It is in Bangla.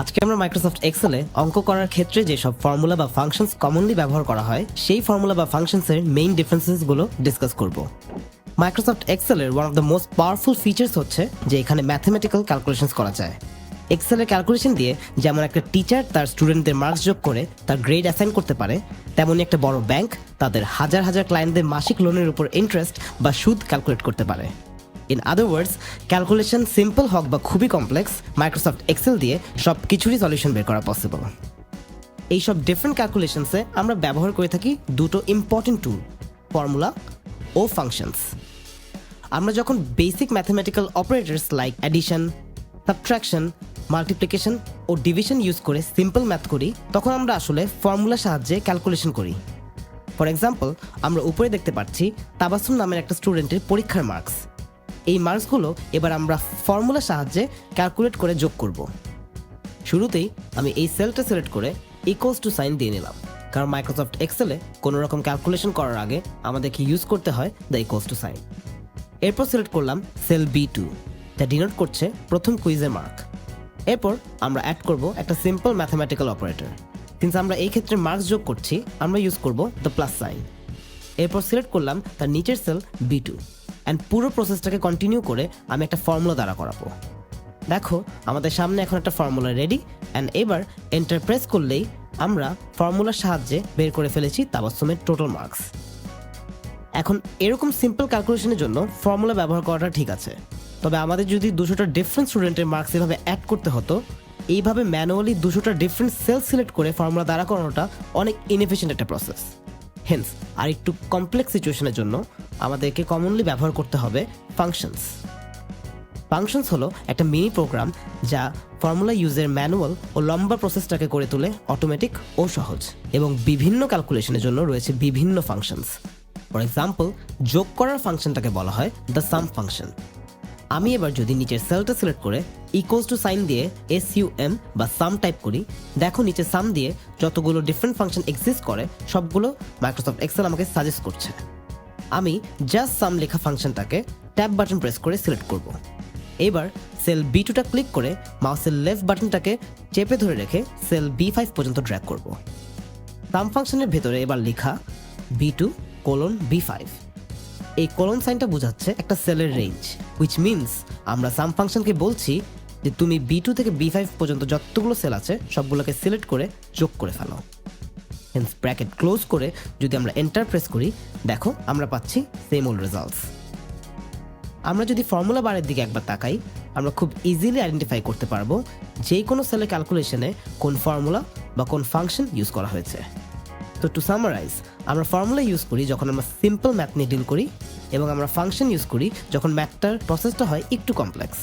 আজকে আমরা মাইক্রোসফট এক্সেলে অঙ্ক করার ক্ষেত্রে যেসব ফর্মুলা বা ফাংশনস কমনলি ব্যবহার করা হয় সেই ফর্মুলা বা ফাংশনসের মেইন ডিফারেন্সেসগুলো ডিসকাস করব। মাইক্রোসফট এক্সেলের one of the most powerful features হচ্ছে যে এখানে ম্যাথমেটিক্যাল ক্যালকুলেশনস করা যায়। এক্সেলের ক্যালকুলেশন দিয়ে যেমন একটা টিচার তার স্টুডেন্টদের মার্কস যোগ করে তার গ্রেড অ্যাসাইন করতে পারে, তেমনি একটা বড় ব্যাংক তাদের হাজার হাজার ক্লায়েন্টদের মাসিক লোনের উপর ইন্টারেস্ট বা সুদ ক্যালকুলেট করতে পারে। In other words, calculation simple হোক বা খুবই কমপ্লেক্স, মাইক্রোসফট এক্সেল দিয়ে সব কিছুরই সলিউশন বের করা পসিবল। এইসব ডিফারেন্ট ক্যালকুলেশনসে আমরা ব্যবহার করে থাকি দুটো ইম্পর্টেন্ট টুল, ফর্মুলা ও ফাংশনস। আমরা যখন basic mathematical operators like addition, subtraction, multiplication ও ডিভিশন ইউজ করে সিম্পল ম্যাথ করি, তখন আমরা আসলে ফর্মুলার সাহায্যে ক্যালকুলেশন করি। ফর এক্সাম্পল, আমরা উপরে দেখতে পাচ্ছি তাবাসসুম নামের একটা স্টুডেন্টের পরীক্ষার মার্কস। এই মার্কসগুলো এবার আমরা ফর্মুলার সাহায্যে ক্যালকুলেট করে যোগ করব। শুরুতেই আমি এই সেলটা সিলেক্ট করে ইকুয়ালস টু সাইন দিয়ে নিলাম, কারণ মাইক্রোসফট এক্সেলে কোনো রকম ক্যালকুলেশন করার আগে আমাদেরকে ইউজ করতে হয় দ্য ইকুয়ালস টু সাইন। এরপর সিলেক্ট করলাম সেল B2, যা ডিনোট করছে প্রথম কুইজের মার্ক। এরপর আমরা অ্যাড করব একটা সিম্পল ম্যাথমেটিক্যাল অপারেটর। সিন্স আমরা এই ক্ষেত্রে মার্কস যোগ করছি, আমরা ইউজ করব দ্য প্লাস সাইন। এরপর সিলেক্ট করলাম তার নিচের সেল B2 অ্যান্ড পুরো প্রসেসটাকে কন্টিনিউ করে আমি একটা ফর্মুলা দ্বারা করাবো। দেখো আমাদের সামনে এখন একটা ফর্মুলা রেডি, অ্যান্ড এবার এন্টার প্রেস করলেই আমরা ফর্মুলার সাহায্যে বের করে ফেলেছি তাবাসসুমের টোটাল মার্কস। এখন এরকম সিম্পল ক্যালকুলেশনের জন্য ফর্মুলা ব্যবহার করাটা ঠিক আছে, তবে আমাদের যদি 200টা ডিফারেন্ট স্টুডেন্টের মার্কস এভাবে অ্যাড করতে হতো, এইভাবে ম্যানুয়ালি 200টা ডিফারেন্ট সেল সিলেক্ট করে ফর্মুলা দ্বারা করানোটা অনেক ইনএফিশিয়েন্ট একটা প্রসেস। হেন্স আর একটু কমপ্লেক্স সিচুয়েশনের জন্য আমাদেরকে কমনলি ব্যবহার করতে হবে ফাংশনস। ফাংশনস হলো একটা মিনি প্রোগ্রাম যা ফর্মুলা ইউজের ম্যানুয়াল ও লম্বা প্রসেসটাকে করে তোলে অটোমেটিক ও সহজ, এবং বিভিন্ন ক্যালকুলেশনের জন্য রয়েছে বিভিন্ন ফাংশনস। ফর এক্সাম্পল, যোগ করার ফাংশনটাকে বলা হয় দ্য সাম ফাংশন। আমি এবার যদি নিচের সেলটা সিলেক্ট করে ইকুয়ালস টু সাইন দিয়ে SUM বা সাম টাইপ করি, দেখো নিচে সাম দিয়ে যতগুলো ডিফারেন্ট ফাংশন এক্সিস্ট করে সবগুলো মাইক্রোসফট এক্সেল আমাকে সাজেস্ট করছে। আমি জাস্ট সাম লেখা ফাংশনটাকে ট্যাব বাটন প্রেস করে সিলেক্ট করব। এবার সেল B2টা ক্লিক করে মাউসের লেফট বাটনটাকে চেপে ধরে রেখে সেল B5 পর্যন্ত ড্র্যাগ করব। সাম ফাংশনের ভেতরে এবার লেখা B2:B5। এই কোলন সাইনটা বোঝাচ্ছে একটা সেলের রেঞ্জ, হুইচ মিনস আমরা সাম ফাংশনকে বলছি যে তুমি B2 থেকে B5 পর্যন্ত যতগুলো সেল আছে সবগুলোকে সিলেক্ট করে যোগ করে ফেলো। হেন্স ব্র্যাকেট ক্লোজ করে যদি আমরা এন্টার প্রেস করি, দেখো আমরা পাচ্ছি সেম ওল্ড রেজাল্টস। আমরা যদি ফর্মুলা বারের দিকে একবার তাকাই, আমরা খুব ইজিলি আইডেন্টিফাই করতে পারবো যে কোনো সেলের ক্যালকুলেশনে কোন ফর্মুলা বা কোন ফাংশন ইউজ করা হয়েছে। তো টু সামারাইজ, আমরা ফর্মুলা ইউজ করি যখন আমরা সিম্পল ম্যাথ নিয়ে ডিল করি, এবং আমরা ফাংশন ইউজ করি যখন ম্যাথটার প্রসেসটা হয় একটু কমপ্লেক্স।